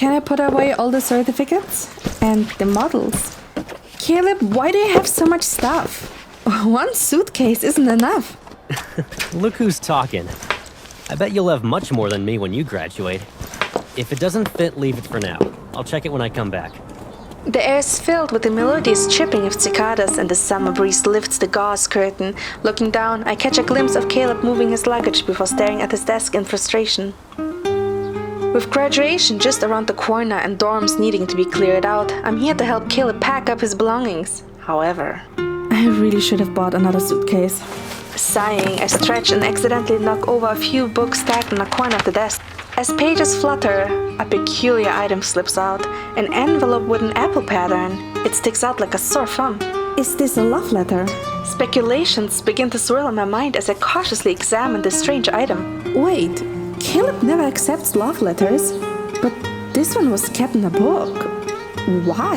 Can I put away all the certificates? And the models? Caleb, why do you have so much stuff? One suitcase isn't enough. Look who's talking. I bet you'll have much more than me when you graduate. If it doesn't fit, leave it for now. I'll check it when I come back. The air is filled with the melodious chirping of cicadas and the summer breeze lifts the gauze curtain. Looking down, I catch a glimpse of Caleb moving his luggage before staring at his desk in frustration. With graduation just around the corner and dorms needing to be cleared out, I'm here to help Caleb pack up his belongings. However, I really should have bought another suitcase. Sighing, I stretch and accidentally knock over a few books stacked in a corner of the desk. As pages flutter, a peculiar item slips out, an envelope with an apple pattern. It sticks out like a sore thumb. Is this a love letter? Speculations begin to swirl in my mind as I cautiously examine this strange item. Wait, Caleb never accepts love letters, but this one was kept in a book. Why?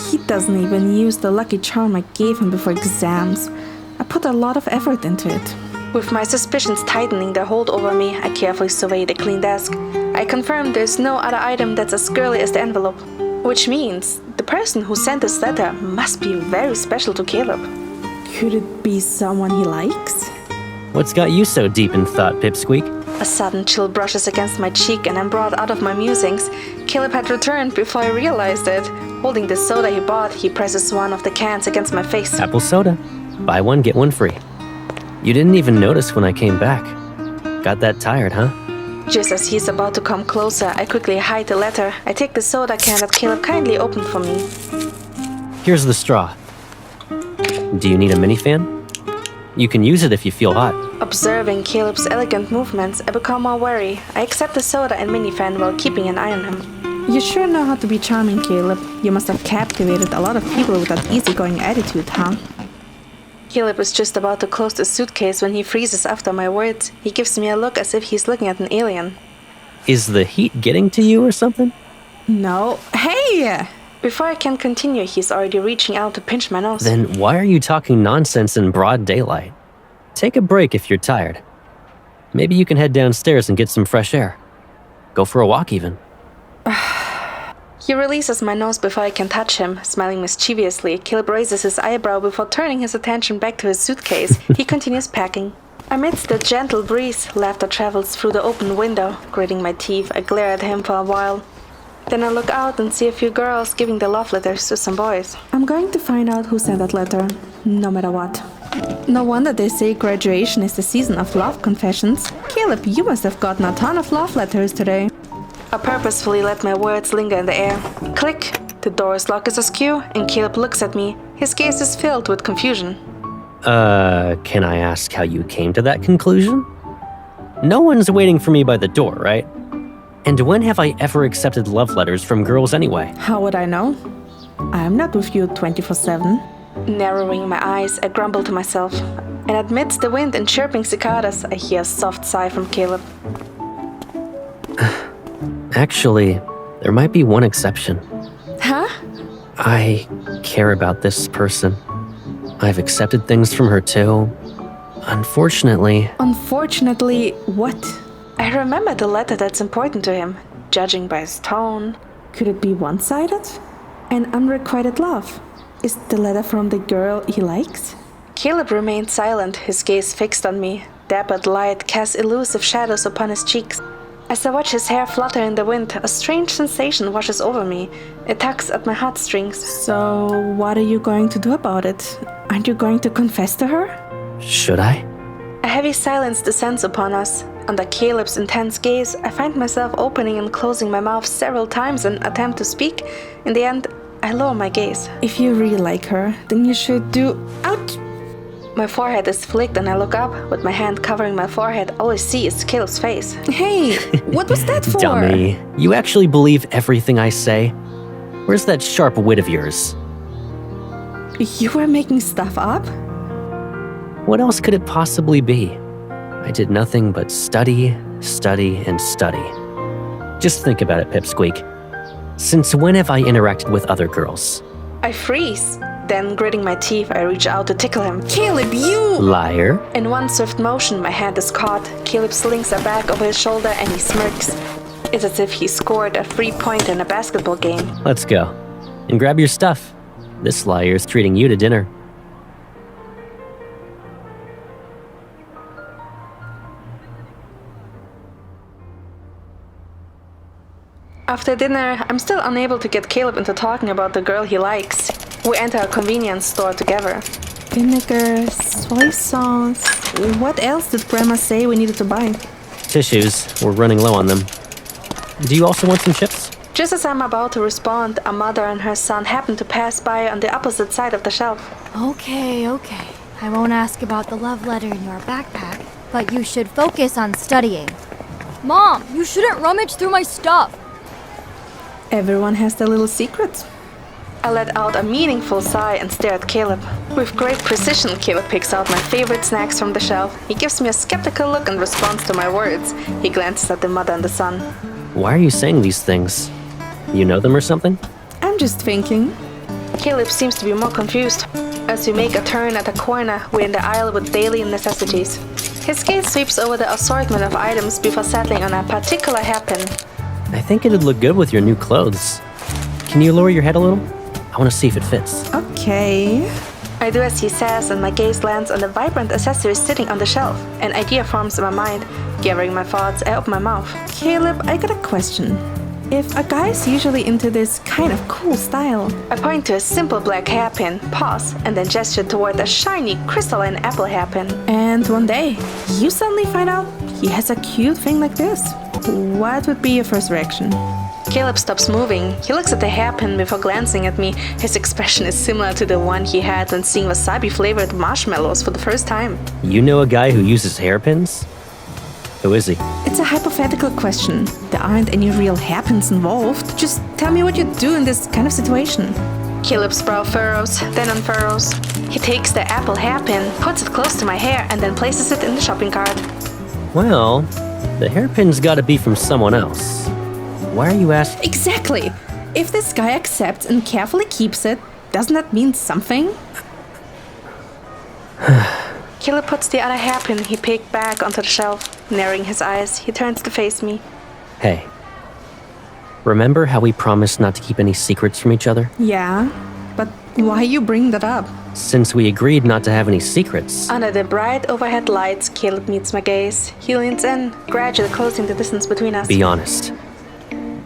He doesn't even use the lucky charm I gave him before exams. I put a lot of effort into it. With my suspicions tightening their hold over me, I carefully survey the clean desk. I confirm there's no other item that's as girly as the envelope. Which means the person who sent this letter must be very special to Caleb. Could it be someone he likes? What's got you so deep in thought, Pipsqueak? A sudden chill brushes against my cheek and I'm brought out of my musings. Caleb had returned before I realized it. Holding the soda he bought, he presses one of the cans against my face. Apple soda. Buy one, get one free. You didn't even notice when I came back. Got that tired, huh? Just as he's about to come closer, I quickly hide the letter. I take the soda can that Caleb kindly opened for me. Here's the straw. Do you need a mini fan? You can use it if you feel hot. Observing Caleb's elegant movements, I become more wary. I accept the soda and mini fan while keeping an eye on him. You sure know how to be charming, Caleb. You must have captivated a lot of people with that easygoing attitude, huh? Caleb is just about to close the suitcase when he freezes after my words. He gives me a look as if he's looking at an alien. Is the heat getting to you or something? No. Hey! Before I can continue, he's already reaching out to pinch my nose. Then why are you talking nonsense in broad daylight? Take a break if you're tired. Maybe you can head downstairs and get some fresh air. Go for a walk even. He releases my nose before I can touch him. Smiling mischievously, Caleb raises his eyebrow before turning his attention back to his suitcase. He continues packing. Amidst the gentle breeze, laughter travels through the open window. Gritting my teeth, I glare at him for a while. Then I look out and see a few girls giving their love letters to some boys. I'm going to find out who sent that letter, no matter what. No wonder they say graduation is the season of love confessions. Caleb, you must have gotten a ton of love letters today. I purposefully let my words linger in the air. Click! The door's lock is askew, and Caleb looks at me. His gaze is filled with confusion. Can I ask how you came to that conclusion? No one's waiting for me by the door, right? And when have I ever accepted love letters from girls anyway? How would I know? I'm not with you 24/7. Narrowing my eyes, I grumble to myself. And amidst the wind and chirping cicadas, I hear a soft sigh from Caleb. Actually, there might be one exception. Huh? I care about this person. I've accepted things from her too. Unfortunately... Unfortunately, what? I remember the letter that's important to him, judging by his tone. Could it be one-sided? An unrequited love? Is the letter from the girl he likes? Caleb remained silent, his gaze fixed on me. Dappled light casts elusive shadows upon his cheeks. As I watch his hair flutter in the wind, a strange sensation washes over me. It tugs at my heartstrings. So, what are you going to do about it? Aren't you going to confess to her? Should I? A heavy silence descends upon us. Under Caleb's intense gaze, I find myself opening and closing my mouth several times in an attempt to speak. In the end, I lower my gaze. If you really like her, then you should do... Ouch! My forehead is flicked and I look up. With my hand covering my forehead, all I see is Caleb's face. Hey, what was that for? Dummy. You actually believe everything I say? Where's that sharp wit of yours? You were making stuff up? What else could it possibly be? I did nothing but study, study, and study. Just think about it, Pipsqueak. Since when have I interacted with other girls? I freeze. Then, gritting my teeth, I reach out to tickle him. Caleb, you! Liar. In one swift motion, my hand is caught. Caleb slings a bag over his shoulder and he smirks. It's as if he scored a 3-pointer in a basketball game. Let's go. And grab your stuff. This liar's treating you to dinner. After dinner, I'm still unable to get Caleb into talking about the girl he likes. We enter a convenience store together. Vinegar, soy sauce. What else did Grandma say we needed to buy? Tissues. We're running low on them. Do you also want some chips? Just as I'm about to respond, a mother and her son happen to pass by on the opposite side of the shelf. Okay. I won't ask about the love letter in your backpack, but you should focus on studying. Mom, you shouldn't rummage through my stuff. Everyone has their little secrets. I let out a meaningful sigh and stare at Caleb. With great precision, Caleb picks out my favorite snacks from the shelf. He gives me a skeptical look in response to my words. He glances at the mother and the son. Why are you saying these things? You know them or something? I'm just thinking. Caleb seems to be more confused. As we make a turn at a corner, we're in the aisle with daily necessities. His gaze sweeps over the assortment of items before settling on a particular hairpin. I think it'd look good with your new clothes. Can you lower your head a little? I want to see if it fits. Okay. I do as he says, and my gaze lands on the vibrant accessories sitting on the shelf. An idea forms in my mind. Gathering my thoughts, I open my mouth. Caleb, I got a question. If a guy's usually into this kind of cool style, I point to a simple black hairpin, pause, and then gesture toward a shiny crystalline apple hairpin. And one day, you suddenly find out he has a cute thing like this. What would be your first reaction? Caleb stops moving. He looks at the hairpin before glancing at me. His expression is similar to the one he had when seeing wasabi-flavored marshmallows for the first time. You know a guy who uses hairpins? Who is he? It's a hypothetical question. There aren't any real hairpins involved. Just tell me what you'd do in this kind of situation. Caleb's brow furrows, then unfurrows. He takes the apple hairpin, puts it close to my hair, and then places it in the shopping cart. Well, the hairpin's gotta be from someone else. Why are you asking? Exactly! If this guy accepts and carefully keeps it, doesn't that mean something? Caleb puts the other hairpin he picked back onto the shelf. Narrowing his eyes, he turns to face me. Hey, remember how we promised not to keep any secrets from each other? Yeah, but why you bring that up? Since we agreed not to have any secrets. Under the bright overhead lights, Caleb meets my gaze. He leans in, gradually closing the distance between us. Be honest.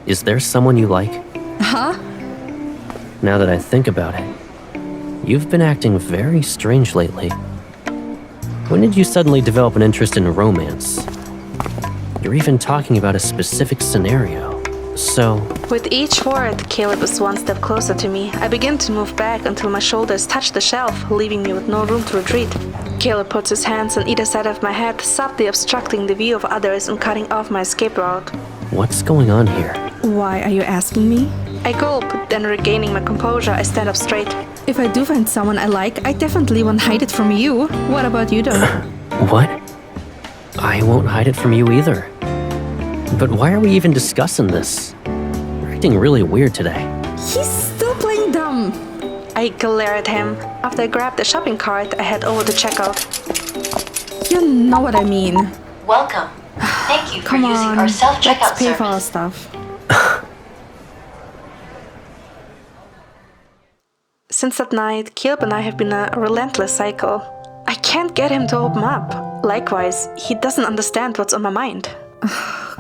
Is there someone you like? Huh? Now that I think about it, you've been acting very strange lately. When did you suddenly develop an interest in romance? You're even talking about a specific scenario. So... With each word, Caleb is one step closer to me. I begin to move back until my shoulders touch the shelf, leaving me with no room to retreat. Caleb puts his hands on either side of my head, subtly obstructing the view of others and cutting off my escape route. What's going on here? Why are you asking me? I gulp, then regaining my composure, I stand up straight. If I do find someone I like, I definitely won't hide it from you. What about you, though? What? I won't hide it from you either. But why are we even discussing this? You're acting really weird today. He's still playing dumb. I glare at him. After I grab the shopping cart, I head over to checkout. You know what I mean. Welcome. Thank you for Come using on, our self-checkout let's pay service. for our stuff. Since that night, Caleb and I have been a relentless cycle. I can't get him to open up. Likewise, he doesn't understand what's on my mind.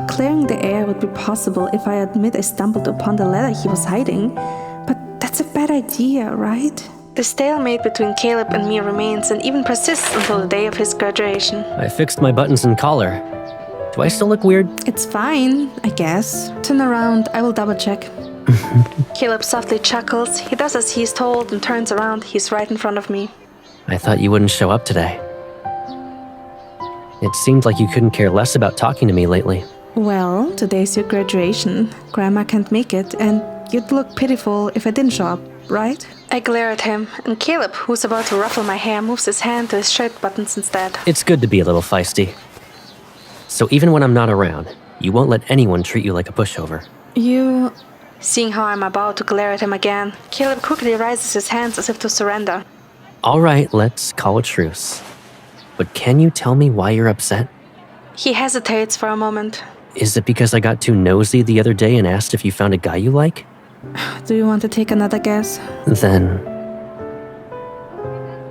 Clearing the air would be possible if I admit I stumbled upon the letter he was hiding. But that's a bad idea, right? The stalemate between Caleb and me remains and even persists until the day of his graduation. I fixed my buttons and collar. Do I still look weird? It's fine, I guess. Turn around, I will double check. Caleb softly chuckles. He does as he's told and turns around. He's right in front of me. I thought you wouldn't show up today. It seemed like you couldn't care less about talking to me lately. Well, today's your graduation. Grandma can't make it, and you'd look pitiful if I didn't show up, right? I glare at him, and Caleb, who's about to ruffle my hair, moves his hand to his shirt buttons instead. It's good to be a little feisty. So even when I'm not around, you won't let anyone treat you like a pushover. You... Seeing how I'm about to glare at him again, Caleb quickly raises his hands as if to surrender. All right, let's call a truce. But can you tell me why you're upset? He hesitates for a moment. Is it because I got too nosy the other day and asked if you found a guy you like? Do you want to take another guess? Then...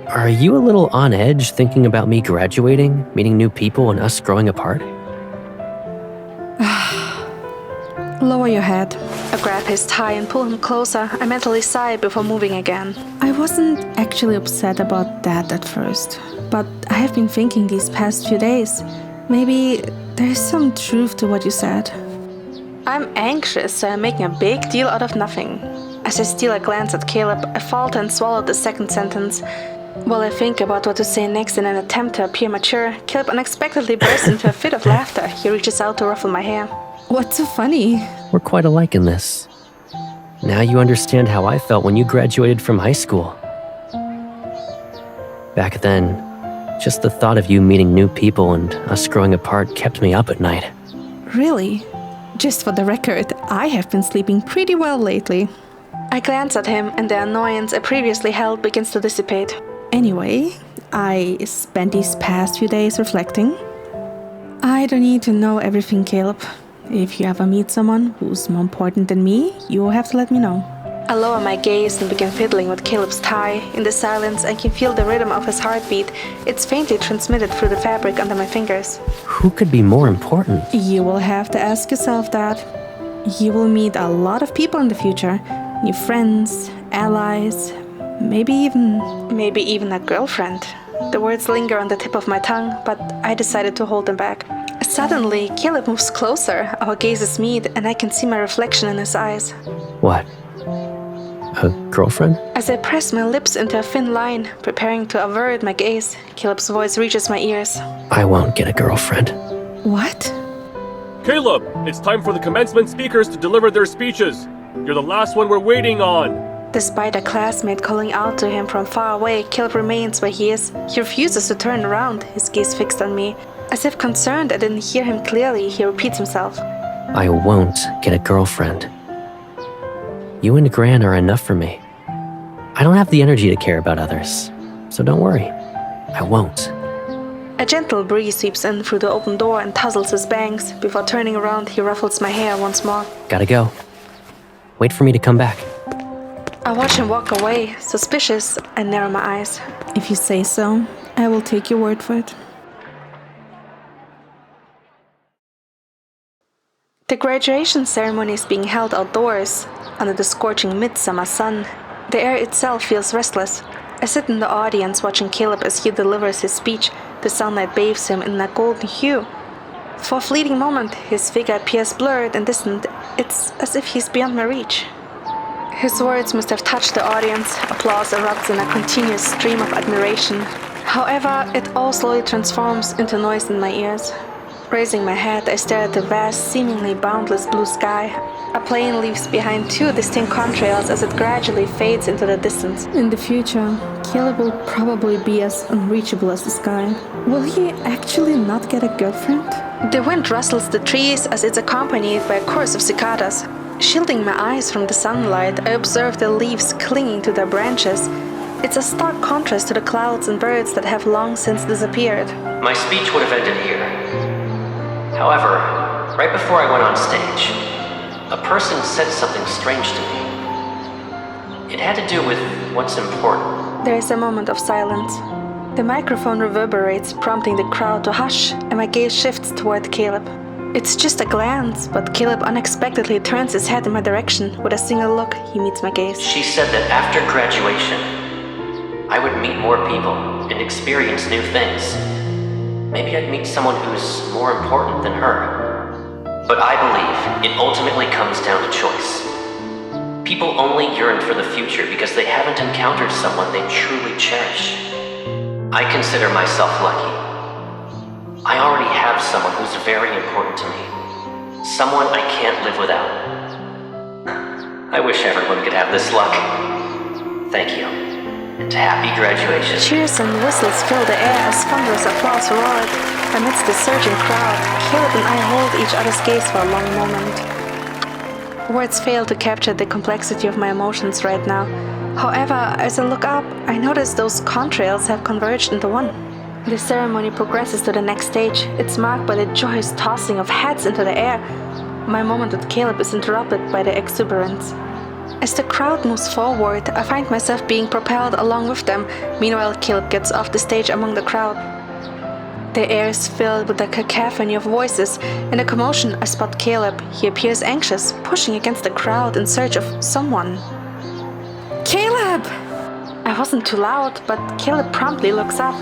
Are you a little on edge thinking about me graduating, meeting new people, and us growing apart? Lower your head. I grab his tie and pull him closer. I mentally sigh before moving again. I wasn't actually upset about that at first, but I have been thinking these past few days. Maybe there's some truth to what you said. I'm anxious, so I'm making a big deal out of nothing. As I steal a glance at Caleb, I falter and swallow the second sentence. While I think about what to say next in an attempt to appear mature, Caleb unexpectedly bursts into a fit of laughter. He reaches out to ruffle my hair. What's so funny? We're quite alike in this. Now you understand how I felt when you graduated from high school. Back then, just the thought of you meeting new people and us growing apart kept me up at night. Really? Just for the record, I have been sleeping pretty well lately. I glance at him and the annoyance I previously held begins to dissipate. Anyway, I spent these past few days reflecting. I don't need to know everything, Caleb. If you ever meet someone who's more important than me, you will have to let me know. I lower my gaze and begin fiddling with Caleb's tie. In the silence, I can feel the rhythm of his heartbeat. It's faintly transmitted through the fabric under my fingers. Who could be more important? You will have to ask yourself that. You will meet a lot of people in the future. New friends, allies, maybe even a girlfriend. The words linger on the tip of my tongue, but I decided to hold them back. Suddenly, Caleb moves closer. Our gazes meet, and I can see my reflection in his eyes. What? A girlfriend? As I press my lips into a thin line, preparing to avert my gaze, Caleb's voice reaches my ears. I won't get a girlfriend. What? Caleb, it's time for the commencement speakers to deliver their speeches. You're the last one we're waiting on. Despite a classmate calling out to him from far away, Caleb remains where he is. He refuses to turn around, his gaze fixed on me. As if concerned I didn't hear him clearly, he repeats himself. I won't get a girlfriend. You and Gran are enough for me. I don't have the energy to care about others, so don't worry. I won't. A gentle breeze sweeps in through the open door and tussles his bangs. Before turning around, he ruffles my hair once more. Gotta go. Wait for me to come back. I watch him walk away. Suspicious, I narrow my eyes. If you say so, I will take your word for it. The graduation ceremony is being held outdoors, under the scorching midsummer sun. The air itself feels restless. I sit in the audience watching Caleb as he delivers his speech. The sunlight bathes him in a golden hue. For a fleeting moment, his figure appears blurred and distant. It's as if he's beyond my reach. His words must have touched the audience. Applause erupts in a continuous stream of admiration. However, it all slowly transforms into noise in my ears. Raising my head, I stare at the vast, seemingly boundless blue sky. A plane leaves behind two distinct contrails as it gradually fades into the distance. In the future, Caleb will probably be as unreachable as the sky. Will he actually not get a girlfriend? The wind rustles the trees as it's accompanied by a chorus of cicadas. Shielding my eyes from the sunlight, I observe the leaves clinging to their branches. It's a stark contrast to the clouds and birds that have long since disappeared. My speech would have ended here. However, right before I went on stage, a person said something strange to me. It had to do with what's important. There is a moment of silence. The microphone reverberates, prompting the crowd to hush, and my gaze shifts toward Caleb. It's just a glance, but Caleb unexpectedly turns his head in my direction. With a single look, he meets my gaze. She said that after graduation, I would meet more people and experience new things. Maybe I'd meet someone who's more important than her. But I believe it ultimately comes down to choice. People only yearn for the future because they haven't encountered someone they truly cherish. I consider myself lucky. I already have someone who's very important to me. Someone I can't live without. I wish everyone could have this luck. Thank you. And happy graduation. Cheers and whistles fill the air as thunderous applause roared. Amidst the surging crowd, Caleb and I hold each other's gaze for a long moment. Words fail to capture the complexity of my emotions right now. However, as I look up, I notice those contrails have converged into one. The ceremony progresses to the next stage. It's marked by the joyous tossing of heads into the air. My moment with Caleb is interrupted by the exuberance. As the crowd moves forward, I find myself being propelled along with them. Meanwhile, Caleb gets off the stage among the crowd. The air is filled with a cacophony of voices. In the commotion, I spot Caleb. He appears anxious, pushing against the crowd in search of someone. Caleb! I wasn't too loud, but Caleb promptly looks up.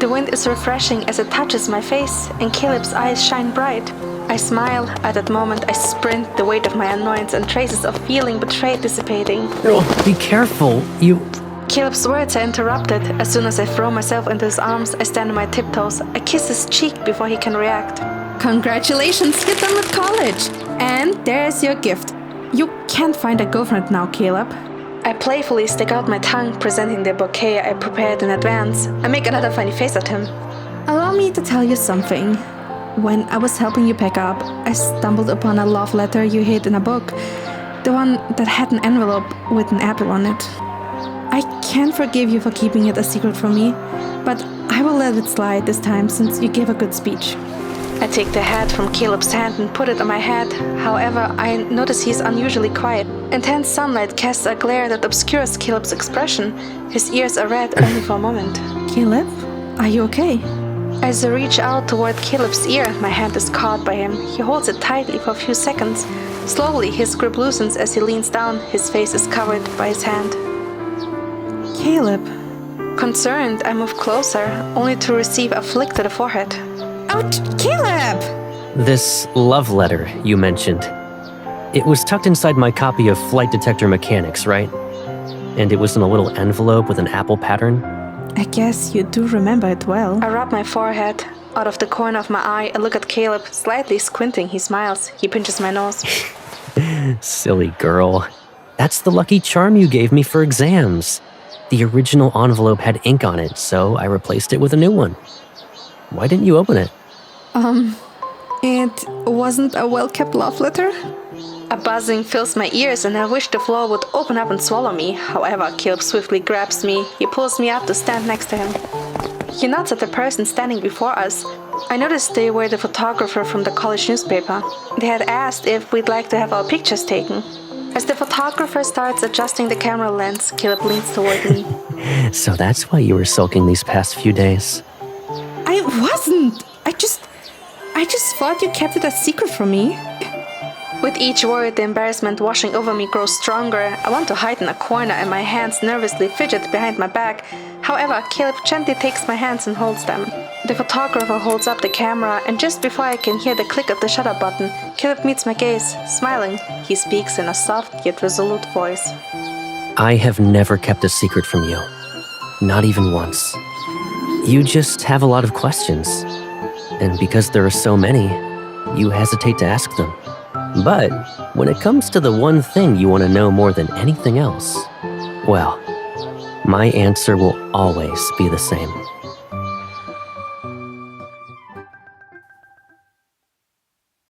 The wind is refreshing as it touches my face, and Caleb's eyes shine bright. I smile. At that moment, I sprint, the weight of my annoyance and traces of feeling betrayed dissipating. Oh, be careful. You... Caleb's words are interrupted. As soon as I throw myself into his arms, I stand on my tiptoes. I kiss his cheek before he can react. Congratulations, you're done with college! And there's your gift. You can't find a girlfriend now, Caleb. I playfully stick out my tongue, presenting the bouquet I prepared in advance. I make another funny face at him. Allow me to tell you something. When I was helping you pack up, I stumbled upon a love letter you hid in a book. The one that had an envelope with an apple on it. I can't forgive you for keeping it a secret from me, but I will let it slide this time since you gave a good speech. I take the hat from Caleb's hand and put it on my head. However, I notice he's unusually quiet. Intense sunlight casts a glare that obscures Caleb's expression. His ears are red only for a moment. Caleb, are you okay? As I reach out toward Caleb's ear, my hand is caught by him. He holds it tightly for a few seconds. Slowly, his grip loosens as he leans down. His face is covered by his hand. Caleb. Concerned, I move closer, only to receive a flick to the forehead. Ouch! Caleb! This love letter you mentioned. It was tucked inside my copy of Flight Detector Mechanics, right? And it was in a little envelope with an apple pattern. I guess you do remember it well. I rub my forehead. Out of the corner of my eye, I look at Caleb. Slightly squinting, he smiles. He pinches my nose. Silly girl. That's the lucky charm you gave me for exams. The original envelope had ink on it, so I replaced it with a new one. Why didn't you open it? It wasn't a well-kept love letter? A buzzing fills my ears and I wish the floor would open up and swallow me. However, Caleb swiftly grabs me. He pulls me up to stand next to him. He nods at the person standing before us. I noticed they were the photographer from the college newspaper. They had asked if we'd like to have our pictures taken. As the photographer starts adjusting the camera lens, Caleb leans toward me. So that's why you were sulking these past few days. I wasn't! I just thought you kept it a secret from me. With each word, the embarrassment washing over me grows stronger. I want to hide in a corner and my hands nervously fidget behind my back. However, Caleb gently takes my hands and holds them. The photographer holds up the camera, and just before I can hear the click of the shutter button, Caleb meets my gaze, smiling. He speaks in a soft yet resolute voice. I have never kept a secret from you. Not even once. You just have a lot of questions. And because there are so many, you hesitate to ask them. But when it comes to the one thing you want to know more than anything else, well, my answer will always be the same.